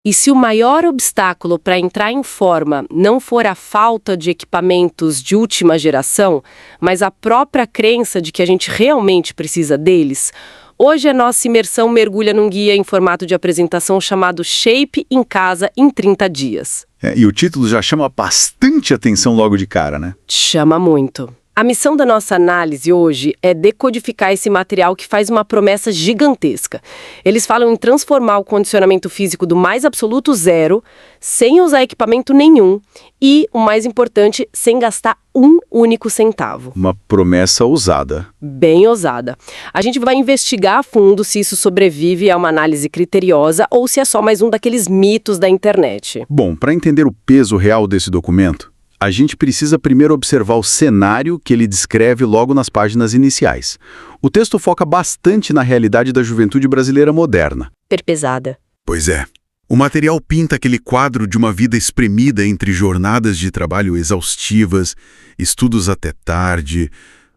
E se o maior obstáculo para entrar em forma não for a falta de equipamentos de última geração, mas a própria crença de que a gente realmente precisa deles, hoje a nossa imersão mergulha num guia em formato de apresentação chamado Shape em Casa em 30 dias. E o título já chama bastante atenção logo de cara, né? Chama muito. A missão da nossa análise hoje é decodificar esse material que faz uma promessa gigantesca. Eles falam em transformar o condicionamento físico do mais absoluto zero, sem usar equipamento nenhum e, o mais importante, sem gastar um único centavo. Uma promessa ousada. Bem ousada. A gente vai investigar a fundo se isso sobrevive a uma análise criteriosa ou se é só mais um daqueles mitos da internet. Bom, para entender o peso real desse documento, a gente precisa primeiro observar o cenário que ele descreve logo nas páginas iniciais. O texto foca bastante na realidade da juventude brasileira moderna. Pesada. Pois é. O material pinta aquele quadro de uma vida espremida entre jornadas de trabalho exaustivas, estudos até tarde,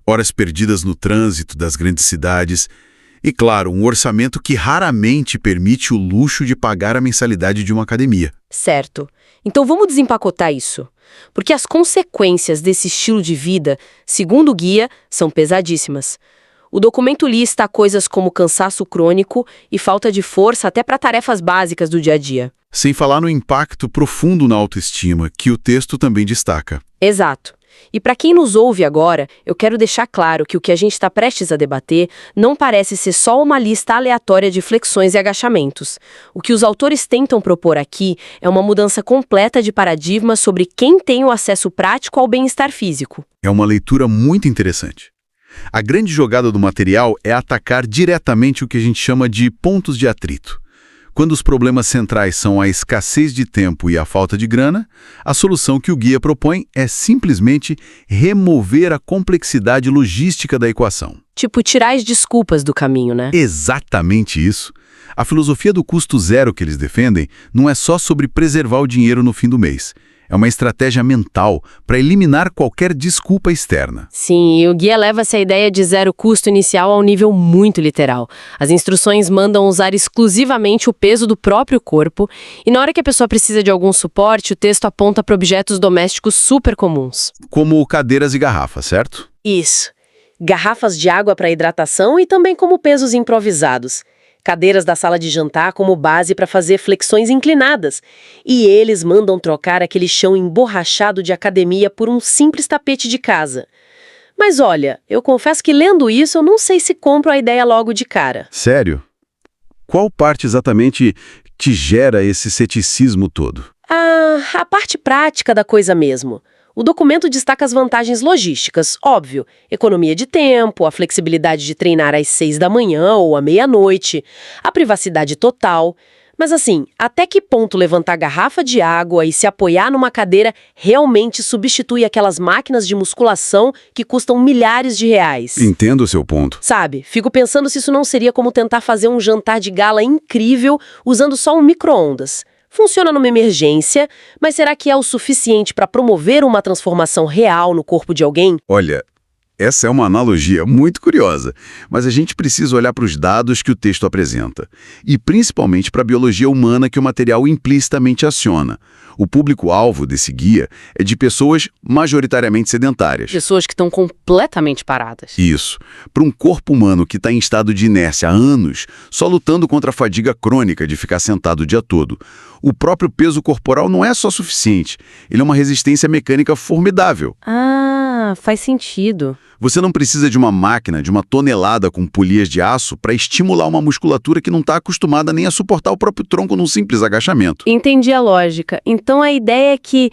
horas perdidas no trânsito das grandes cidades e, claro, um orçamento que raramente permite o luxo de pagar a mensalidade de uma academia. Certo. Então vamos desempacotar isso. Porque as consequências desse estilo de vida, segundo o guia, são pesadíssimas. O documento lista coisas como cansaço crônico e falta de força até para tarefas básicas do dia a dia. Sem falar no impacto profundo na autoestima, que o texto também destaca. Exato. E para quem nos ouve agora, eu quero deixar claro que o que a gente está prestes a debater não parece ser só uma lista aleatória de flexões e agachamentos. O que os autores tentam propor aqui é uma mudança completa de paradigma sobre quem tem o acesso prático ao bem-estar físico. É uma leitura muito interessante. A grande jogada do material é atacar diretamente o que a gente chama de pontos de atrito. Quando os problemas centrais são a escassez de tempo e a falta de grana, a solução que o guia propõe é simplesmente remover a complexidade logística da equação. Tipo, tirar as desculpas do caminho, né? Exatamente isso. A filosofia do custo zero que eles defendem não é só sobre preservar o dinheiro no fim do mês. É uma estratégia mental para eliminar qualquer desculpa externa. Sim, e o guia leva essa ideia de zero custo inicial a um nível muito literal. As instruções mandam usar exclusivamente o peso do próprio corpo e na hora que a pessoa precisa de algum suporte, o texto aponta para objetos domésticos super comuns. Como cadeiras e garrafas, certo? Isso. Garrafas de água para hidratação e também como pesos improvisados. Cadeiras da sala de jantar como base para fazer flexões inclinadas. E eles mandam trocar aquele chão emborrachado de academia por um simples tapete de casa. Mas olha, eu confesso que lendo isso eu não sei se compro a ideia logo de cara. Sério? Qual parte exatamente te gera esse ceticismo todo? A parte prática da coisa mesmo. O documento destaca as vantagens logísticas, óbvio, economia de tempo, a flexibilidade de treinar às 6 da manhã ou à meia-noite, a privacidade total. Mas assim, até que ponto levantar garrafa de água e se apoiar numa cadeira realmente substitui aquelas máquinas de musculação que custam milhares de reais? Entendo o seu ponto. Sabe, fico pensando se isso não seria como tentar fazer um jantar de gala incrível usando só um micro-ondas. Funciona numa emergência, mas será que é o suficiente para promover uma transformação real no corpo de alguém? Olha, essa é uma analogia muito curiosa, mas a gente precisa olhar para os dados que o texto apresenta, e principalmente para a biologia humana que o material implicitamente aciona. O público-alvo desse guia é de pessoas majoritariamente sedentárias. Pessoas que estão completamente paradas. Isso. Para um corpo humano que está em estado de inércia há anos, só lutando contra a fadiga crônica de ficar sentado o dia todo, o próprio peso corporal não é só suficiente. Ele é uma resistência mecânica formidável. Ah, faz sentido. Você não precisa de uma máquina de uma tonelada com polias de aço para estimular uma musculatura que não está acostumada nem a suportar o próprio tronco num simples agachamento. Entendi a lógica. Então a ideia é que,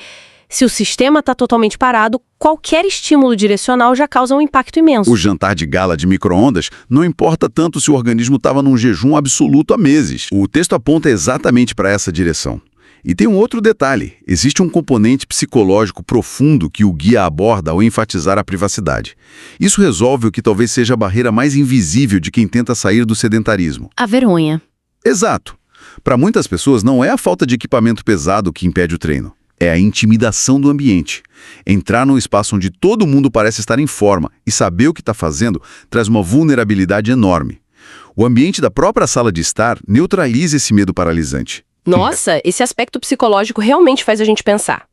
se o sistema está totalmente parado, qualquer estímulo direcional já causa um impacto imenso. O jantar de gala de micro-ondas não importa tanto se o organismo estava num jejum absoluto há meses. O texto aponta exatamente para essa direção. E tem um outro detalhe, existe um componente psicológico profundo que o guia aborda ao enfatizar a privacidade. Isso resolve o que talvez seja a barreira mais invisível de quem tenta sair do sedentarismo. A vergonha. Exato. Para muitas pessoas não é a falta de equipamento pesado que impede o treino, é a intimidação do ambiente. Entrar num espaço onde todo mundo parece estar em forma e saber o que está fazendo traz uma vulnerabilidade enorme. O ambiente da própria sala de estar neutraliza esse medo paralisante. Nossa, esse aspecto psicológico realmente faz a gente pensar.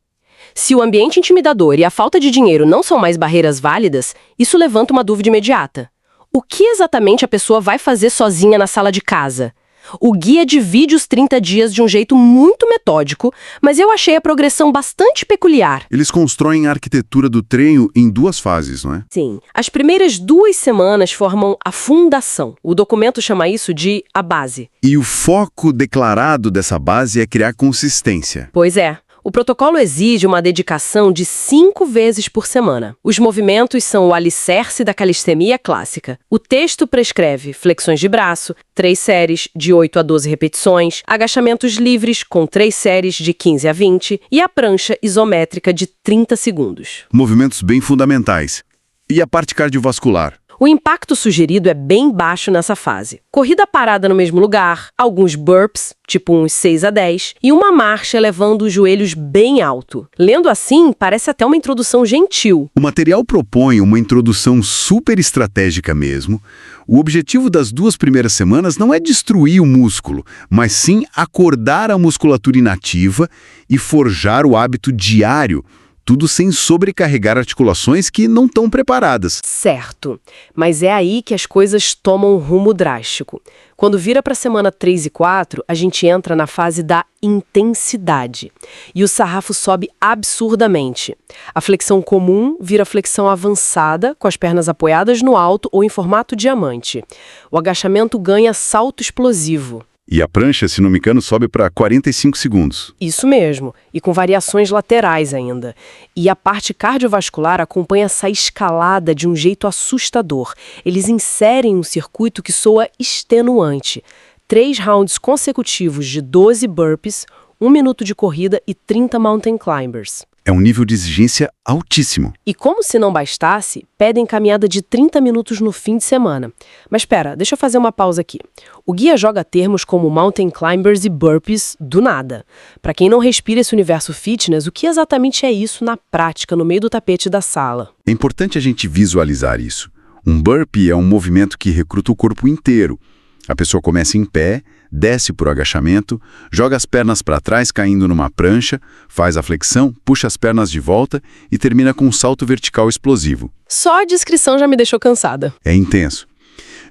Se o ambiente intimidador e a falta de dinheiro não são mais barreiras válidas, isso levanta uma dúvida imediata. O que exatamente a pessoa vai fazer sozinha na sala de casa? O guia divide os 30 dias de um jeito muito metódico, mas eu achei a progressão bastante peculiar. Eles constroem a arquitetura do treino em 2 fases, não é? Sim, as primeiras 2 semanas formam a fundação. O documento chama isso de a base. E o foco declarado dessa base é criar consistência. Pois é. O protocolo exige uma dedicação de 5 vezes por semana. Os movimentos são o alicerce da calistemia clássica. O texto prescreve flexões de braço, 3 séries de 8 a 12 repetições, agachamentos livres com 3 séries de 15 a 20 e a prancha isométrica de 30 segundos. Movimentos bem fundamentais. E a parte cardiovascular? O impacto sugerido é bem baixo nessa fase. Corrida parada no mesmo lugar, alguns burps, tipo uns 6 a 10, e uma marcha elevando os joelhos bem alto. Lendo assim, parece até uma introdução gentil. O material propõe uma introdução super estratégica mesmo. O objetivo das 2 primeiras semanas não é destruir o músculo, mas sim acordar a musculatura inativa e forjar o hábito diário, tudo sem sobrecarregar articulações que não estão preparadas. Certo, mas é aí que as coisas tomam um rumo drástico. Quando vira para a semana 3 e 4, a gente entra na fase da intensidade. E o sarrafo sobe absurdamente. A flexão comum vira flexão avançada, com as pernas apoiadas no alto ou em formato diamante. O agachamento ganha salto explosivo. E a prancha, se não me engano, sobe para 45 segundos. Isso mesmo, e com variações laterais ainda. E a parte cardiovascular acompanha essa escalada de um jeito assustador. Eles inserem um circuito que soa extenuante. 3 rounds consecutivos de 12 burpees, 1 minuto de corrida e 30 mountain climbers. É um nível de exigência altíssimo. E como se não bastasse, pedem caminhada de 30 minutos no fim de semana. Mas espera, deixa eu fazer uma pausa aqui. O guia joga termos como mountain climbers e burpees do nada. Para quem não respira esse universo fitness, o que exatamente é isso na prática, no meio do tapete da sala? É importante a gente visualizar isso. Um burpee é um movimento que recruta o corpo inteiro. A pessoa começa em pé, desce por agachamento, joga as pernas para trás caindo numa prancha, faz a flexão, puxa as pernas de volta e termina com um salto vertical explosivo. Só a descrição já me deixou cansada. É intenso.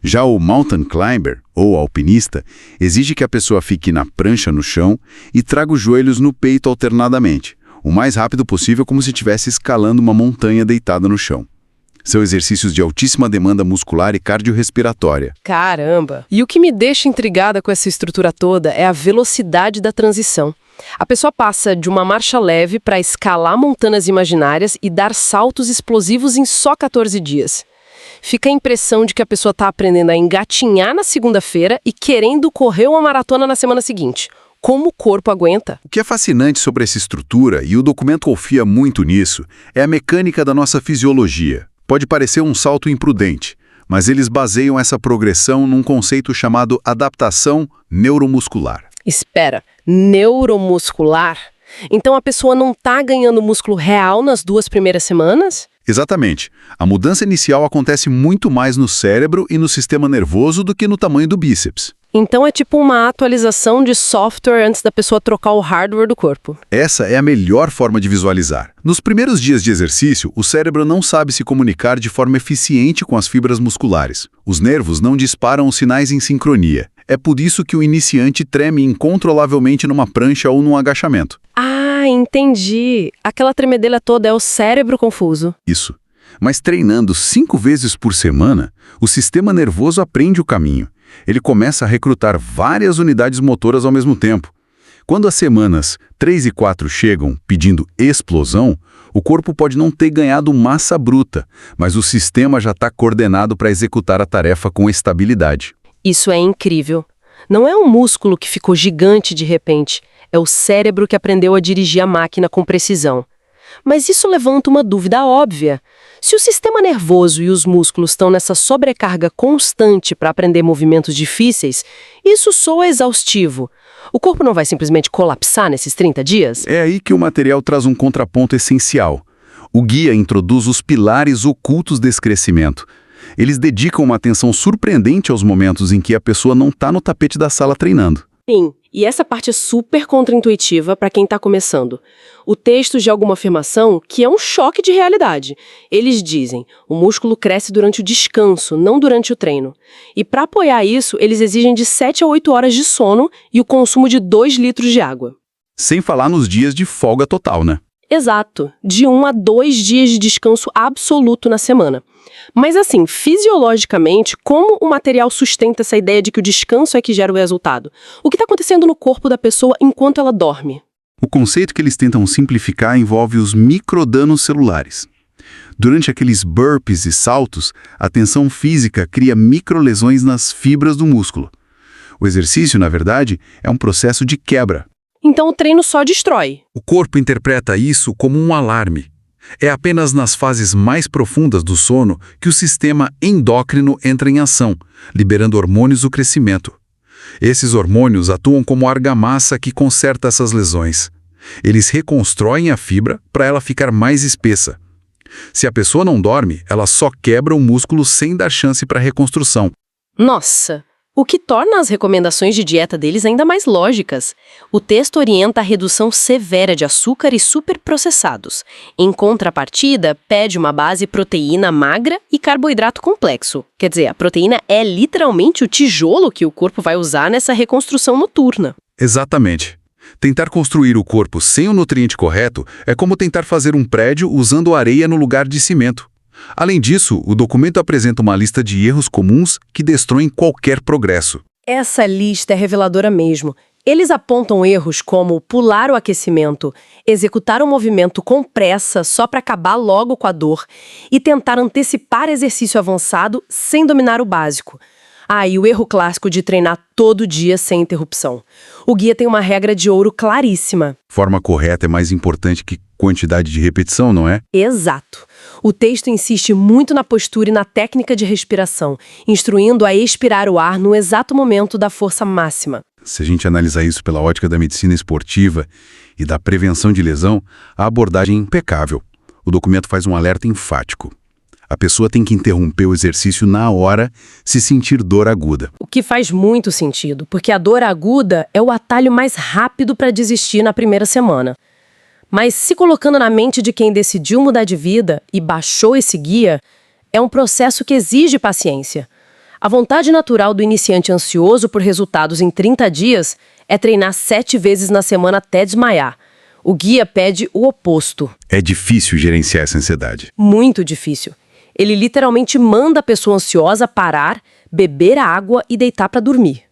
Já o mountain climber, ou alpinista, exige que a pessoa fique na prancha no chão e traga os joelhos no peito alternadamente, o mais rápido possível, como se estivesse escalando uma montanha deitada no chão. São exercícios de altíssima demanda muscular e cardiorrespiratória. Caramba! E o que me deixa intrigada com essa estrutura toda é a velocidade da transição. A pessoa passa de uma marcha leve para escalar montanhas imaginárias e dar saltos explosivos em só 14 dias. Fica a impressão de que a pessoa está aprendendo a engatinhar na segunda-feira e querendo correr uma maratona na semana seguinte. Como o corpo aguenta? O que é fascinante sobre essa estrutura, e o documento confia muito nisso, é a mecânica da nossa fisiologia. Pode parecer um salto imprudente, mas eles baseiam essa progressão num conceito chamado adaptação neuromuscular. Espera, neuromuscular? Então a pessoa não está ganhando músculo real nas 2 primeiras semanas? Exatamente. A mudança inicial acontece muito mais no cérebro e no sistema nervoso do que no tamanho do bíceps. Então é tipo uma atualização de software antes da pessoa trocar o hardware do corpo. Essa é a melhor forma de visualizar. Nos primeiros dias de exercício, o cérebro não sabe se comunicar de forma eficiente com as fibras musculares. Os nervos não disparam os sinais em sincronia. É por isso que o iniciante treme incontrolavelmente numa prancha ou num agachamento. Ah, entendi. Aquela tremedeira toda é o cérebro confuso. Isso. Mas treinando 5 vezes por semana, o sistema nervoso aprende o caminho. Ele começa a recrutar várias unidades motoras ao mesmo tempo. Quando as semanas 3 e 4 chegam pedindo explosão, o corpo pode não ter ganhado massa bruta, mas o sistema já está coordenado para executar a tarefa com estabilidade. Isso é incrível. Não é um músculo que ficou gigante de repente, é o cérebro que aprendeu a dirigir a máquina com precisão. Mas isso levanta uma dúvida óbvia. Se o sistema nervoso e os músculos estão nessa sobrecarga constante para aprender movimentos difíceis, isso soa exaustivo. O corpo não vai simplesmente colapsar nesses 30 dias? É aí que o material traz um contraponto essencial. O guia introduz os pilares ocultos desse crescimento. Eles dedicam uma atenção surpreendente aos momentos em que a pessoa não está no tapete da sala treinando. Sim, E essa parte é super contraintuitiva para quem está começando. O texto de alguma afirmação que é um choque de realidade. Eles dizem, o músculo cresce durante o descanso, não durante o treino. E para apoiar isso, eles exigem de 7 a 8 horas de sono e o consumo de 2 litros de água. Sem falar nos dias de folga total, né? Exato, de 1 a 2 dias de descanso absoluto na semana. Mas assim, fisiologicamente, como o material sustenta essa ideia de que o descanso é que gera o resultado? O que está acontecendo no corpo da pessoa enquanto ela dorme? O conceito que eles tentam simplificar envolve os microdanos celulares. Durante aqueles burpees e saltos, a tensão física cria microlesões nas fibras do músculo. O exercício, na verdade, é um processo de quebra. Então o treino só destrói. O corpo interpreta isso como um alarme. É apenas nas fases mais profundas do sono que o sistema endócrino entra em ação, liberando hormônios do crescimento. Esses hormônios atuam como argamassa que conserta essas lesões. Eles reconstroem a fibra para ela ficar mais espessa. Se a pessoa não dorme, ela só quebra o músculo sem dar chance para reconstrução. Nossa! O que torna as recomendações de dieta deles ainda mais lógicas. O texto orienta a redução severa de açúcar e superprocessados. Em contrapartida, pede uma base proteína magra e carboidrato complexo. Quer dizer, a proteína é literalmente o tijolo que o corpo vai usar nessa reconstrução noturna. Exatamente. Tentar construir o corpo sem o nutriente correto é como tentar fazer um prédio usando areia no lugar de cimento. Além disso, o documento apresenta uma lista de erros comuns que destroem qualquer progresso. Essa lista é reveladora mesmo. Eles apontam erros como pular o aquecimento, executar um movimento com pressa só para acabar logo com a dor e tentar antecipar exercício avançado sem dominar o básico. E o erro clássico de treinar todo dia sem interrupção. O guia tem uma regra de ouro claríssima. Forma correta é mais importante que quantidade de repetição, não é? Exato. O texto insiste muito na postura e na técnica de respiração, instruindo a expirar o ar no exato momento da força máxima. Se a gente analisar isso pela ótica da medicina esportiva e da prevenção de lesão, a abordagem é impecável. O documento faz um alerta enfático. A pessoa tem que interromper o exercício na hora se sentir dor aguda. O que faz muito sentido, porque a dor aguda é o atalho mais rápido para desistir na primeira semana. Mas se colocando na mente de quem decidiu mudar de vida e baixou esse guia, é um processo que exige paciência. A vontade natural do iniciante ansioso por resultados em 30 dias é treinar 7 vezes na semana até desmaiar. O guia pede o oposto. É difícil gerenciar essa ansiedade. Muito difícil. Ele literalmente manda a pessoa ansiosa parar, beber água e deitar para dormir.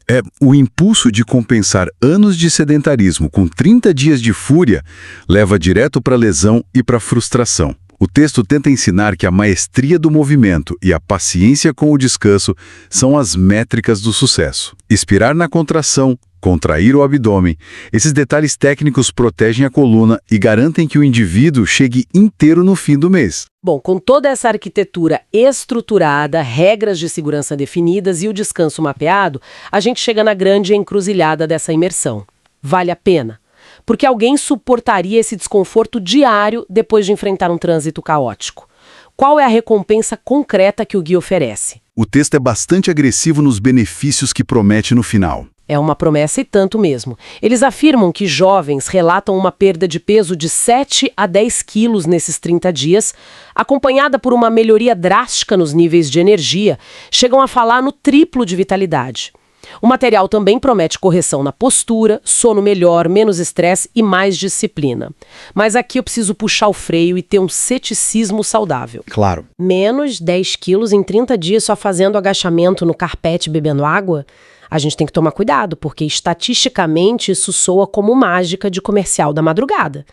O impulso de compensar anos de sedentarismo com 30 dias de fúria leva direto para a lesão e para a frustração. O texto tenta ensinar que a maestria do movimento e a paciência com o descanso são as métricas do sucesso. Expirar na contração, contrair o abdômen, esses detalhes técnicos protegem a coluna e garantem que o indivíduo chegue inteiro no fim do mês. Bom, com toda essa arquitetura estruturada, regras de segurança definidas e o descanso mapeado, a gente chega na grande encruzilhada dessa imersão. Vale a pena? Porque alguém suportaria esse desconforto diário depois de enfrentar um trânsito caótico? Qual é a recompensa concreta que o guia oferece? O texto é bastante agressivo nos benefícios que promete no final. É uma promessa e tanto mesmo. Eles afirmam que jovens relatam uma perda de peso de 7 a 10 quilos nesses 30 dias, acompanhada por uma melhoria drástica nos níveis de energia, chegam a falar no triplo de vitalidade. O material também promete correção na postura, sono melhor, menos estresse e mais disciplina. Mas aqui eu preciso puxar o freio e ter um ceticismo saudável. Claro. Menos 10 quilos em 30 dias só fazendo agachamento no carpete bebendo água? A gente tem que tomar cuidado, porque estatisticamente isso soa como mágica de comercial da madrugada.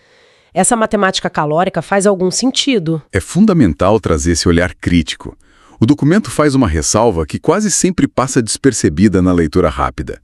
Essa matemática calórica faz algum sentido. É fundamental trazer esse olhar crítico. O documento faz uma ressalva que quase sempre passa despercebida na leitura rápida.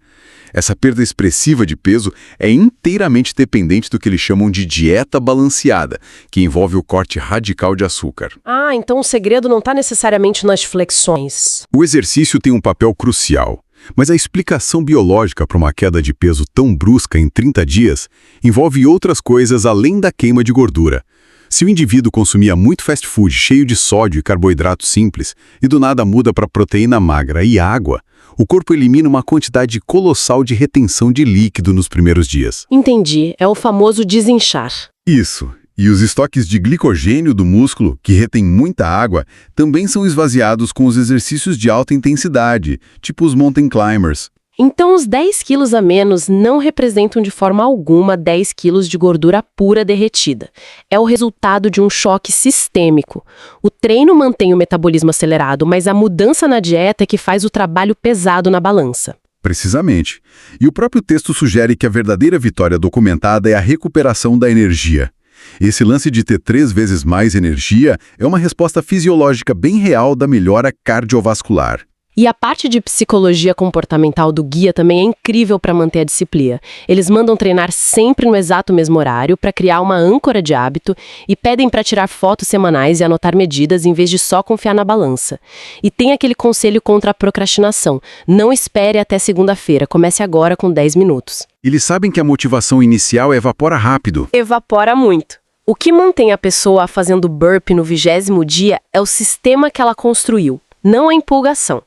Essa perda expressiva de peso é inteiramente dependente do que eles chamam de dieta balanceada, que envolve o corte radical de açúcar. Então o segredo não está necessariamente nas flexões. O exercício tem um papel crucial, mas a explicação biológica para uma queda de peso tão brusca em 30 dias envolve outras coisas além da queima de gordura. Se o indivíduo consumia muito fast food cheio de sódio e carboidrato simples, e do nada muda para proteína magra e água, o corpo elimina uma quantidade colossal de retenção de líquido nos primeiros dias. Entendi, é o famoso desinchar. Isso. E os estoques de glicogênio do músculo, que retém muita água, também são esvaziados com os exercícios de alta intensidade, tipo os mountain climbers. Então, os 10 quilos a menos não representam de forma alguma 10 quilos de gordura pura derretida. É o resultado de um choque sistêmico. O treino mantém o metabolismo acelerado, mas a mudança na dieta é que faz o trabalho pesado na balança. Precisamente. E o próprio texto sugere que a verdadeira vitória documentada é a recuperação da energia. Esse lance de ter 3 vezes mais energia é uma resposta fisiológica bem real da melhora cardiovascular. E a parte de psicologia comportamental do guia também é incrível para manter a disciplina. Eles mandam treinar sempre no exato mesmo horário para criar uma âncora de hábito e pedem para tirar fotos semanais e anotar medidas em vez de só confiar na balança. E tem aquele conselho contra a procrastinação. Não espere até segunda-feira, comece agora com 10 minutos. Eles sabem que a motivação inicial evapora rápido. Evapora muito. O que mantém a pessoa fazendo burpee no 20º dia é o sistema que ela construiu, não a empolgação.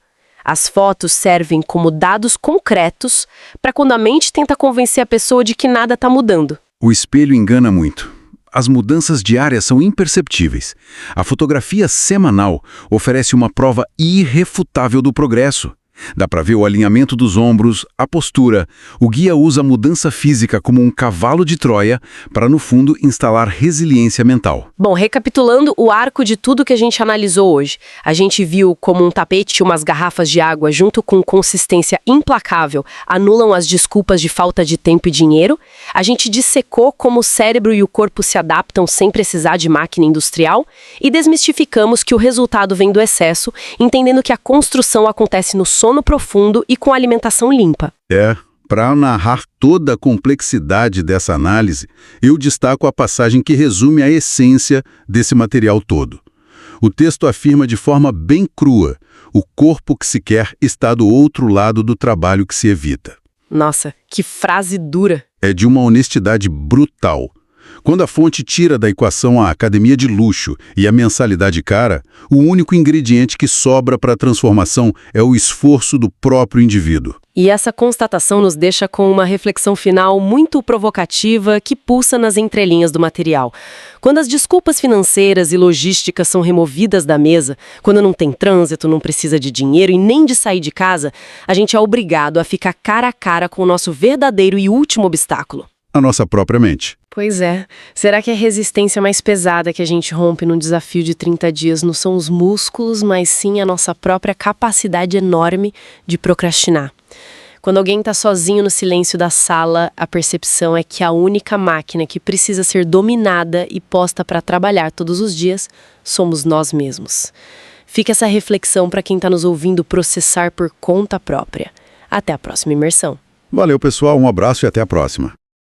As fotos servem como dados concretos para quando a mente tenta convencer a pessoa de que nada está mudando. O espelho engana muito. As mudanças diárias são imperceptíveis. A fotografia semanal oferece uma prova irrefutável do progresso. Dá para ver o alinhamento dos ombros, a postura. O guia usa a mudança física como um cavalo de Troia para, no fundo, instalar resiliência mental. Bom, recapitulando o arco de tudo que a gente analisou hoje. A gente viu como um tapete e umas garrafas de água, junto com consistência implacável, anulam as desculpas de falta de tempo e dinheiro. A gente dissecou como o cérebro e o corpo se adaptam sem precisar de máquina industrial. E desmistificamos que o resultado vem do excesso, entendendo que a construção acontece no sono profundo e com alimentação limpa. Para narrar toda a complexidade dessa análise, eu destaco a passagem que resume a essência desse material todo. O texto afirma de forma bem crua: o corpo que se quer está do outro lado do trabalho que se evita. Nossa, que frase dura! É de uma honestidade brutal. Quando a fonte tira da equação a academia de luxo e a mensalidade cara, o único ingrediente que sobra para a transformação é o esforço do próprio indivíduo. E essa constatação nos deixa com uma reflexão final muito provocativa que pulsa nas entrelinhas do material. Quando as desculpas financeiras e logísticas são removidas da mesa, quando não tem trânsito, não precisa de dinheiro e nem de sair de casa, a gente é obrigado a ficar cara a cara com o nosso verdadeiro e último obstáculo: a nossa própria mente. Pois é. Será que a resistência mais pesada que a gente rompe num desafio de 30 dias não são os músculos, mas sim a nossa própria capacidade enorme de procrastinar? Quando alguém está sozinho no silêncio da sala, a percepção é que a única máquina que precisa ser dominada e posta para trabalhar todos os dias somos nós mesmos. Fica essa reflexão para quem está nos ouvindo processar por conta própria. Até a próxima imersão. Valeu, pessoal. Um abraço e até a próxima.